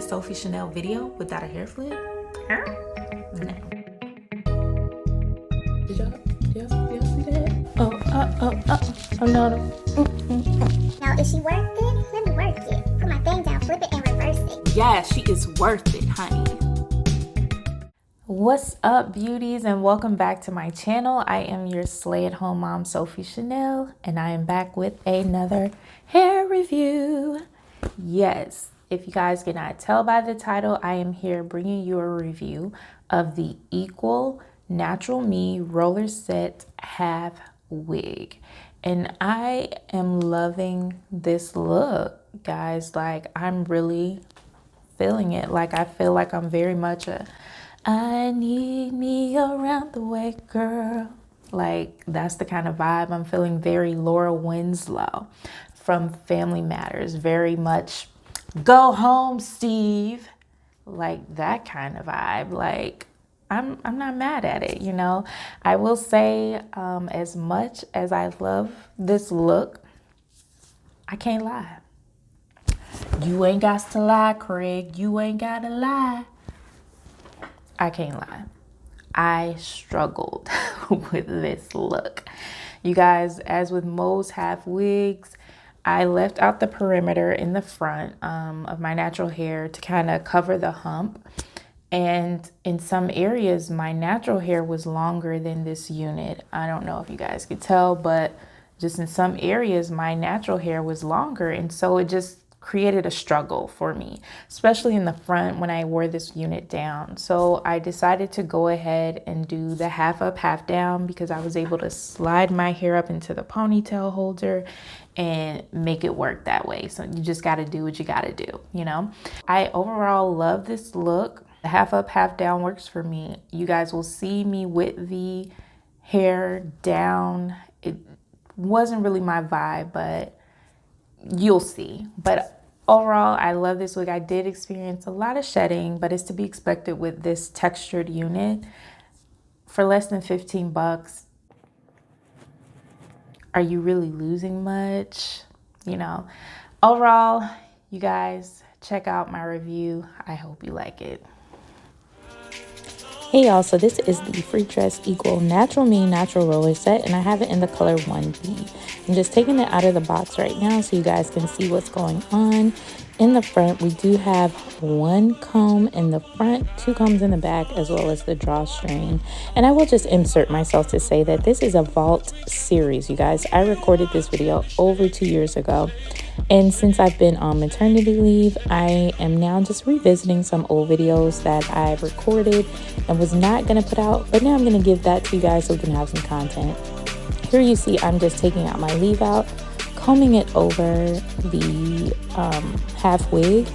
Sophie Chanelle video without a hair flip? Huh? No. Did y'all see that? Oh no. Now, is she worth it? Let me work it. Put my thing down, flip it, and reverse it. Yeah, she is worth it, honey. What's up, beauties, and welcome back to my channel. I am your slay-at-home mom, Sophie Chanelle, and I am back with another hair review. Yes, if you guys cannot tell by the title, I am here bringing you a review of the Equal Natural Me Roller Set Half Wig. And I am loving this look, guys. Like, I'm really feeling it. Like, I feel like I'm very much a I need me around the way, girl. Like, that's the kind of vibe I'm feeling. Very Laura Winslow from Family Matters. Very much go home, Steve. Like, that kind of vibe. Like, I'm not mad at it, you know. I will say, as much as I love this look, I can't lie. You ain't got to lie, Craig. You ain't got to lie. I can't lie. I struggled with this look. You guys, as with most half wigs, I left out the perimeter in the front of my natural hair to kind of cover the hump. And in some areas, my natural hair was longer than this unit. I don't know if you guys could tell, but just in some areas, my natural hair was longer. And so it just created a struggle for me, especially in the front when I wore this unit down. So I decided to go ahead and do the half up, half down, because I was able to slide my hair up into the ponytail holder and make it work that way. So you just got to do what you got to do, you know. I overall love this look. The half up, half down works for me. You guys will see me with the hair down. It wasn't really my vibe, but you'll see. But overall, I love this wig. I did experience a lot of shedding, but it's to be expected with this textured unit. For less than 15 bucks, are you really losing much? You know, overall, you guys check out my review. I hope you like it. Hey y'all, so this is the Freetress Equal Natural Me Natural Roller Set, and I have it in the color 1B. I'm just taking it out of the box right now so you guys can see what's going on. In the front, we do have one comb in the front, two combs in the back, as well as the drawstring. And I will just insert myself to say that this is a vault series, you guys. I recorded this video over 2 years ago. And since I've been on maternity leave, I am now just revisiting some old videos that I recorded and was not going to put out. But now I'm going to give that to you guys so we can have some content. Here you see I'm just taking out my leave out, combing it over the half wig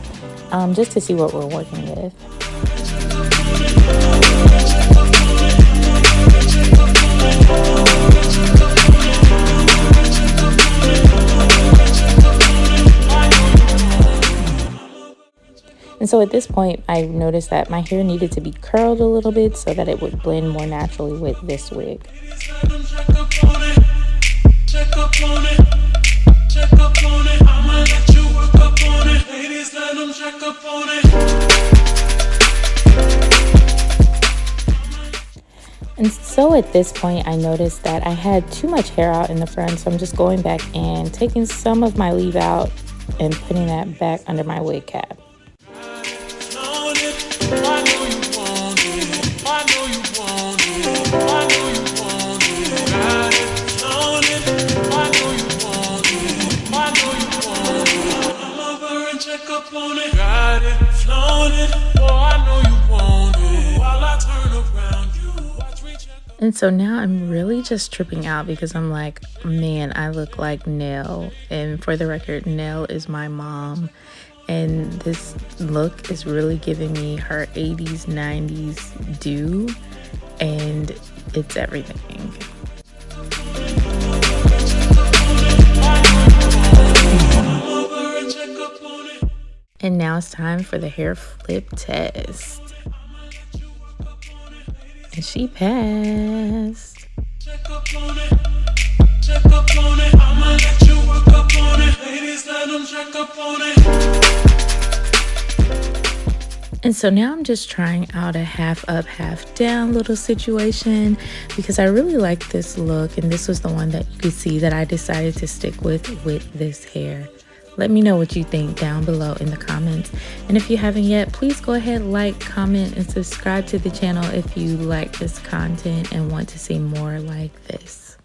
just to see what we're working with. And so at this point, I noticed that my hair needed to be curled a little bit so that it would blend more naturally with this wig. And so at this point, I noticed that I had too much hair out in the front, so I'm just going back and taking some of my leave out and putting that back under my wig cap. And so now I'm really just tripping out because I'm like, man, I look like Nell. And for the record, Nell is my mom. And this look is really giving me her 80s, 90s due. And it's everything. And now it's time for the hair flip test. And she passed. Check up on it. I'ma let you work up on it. Ladies, let them check up on it. And so now I'm just trying out a half up, half down little situation because I really like this look, and this was the one that you could see that I decided to stick with this hair. Let me know what you think down below in the comments. And if you haven't yet, please go ahead, like, comment, and subscribe to the channel if you like this content and want to see more like this.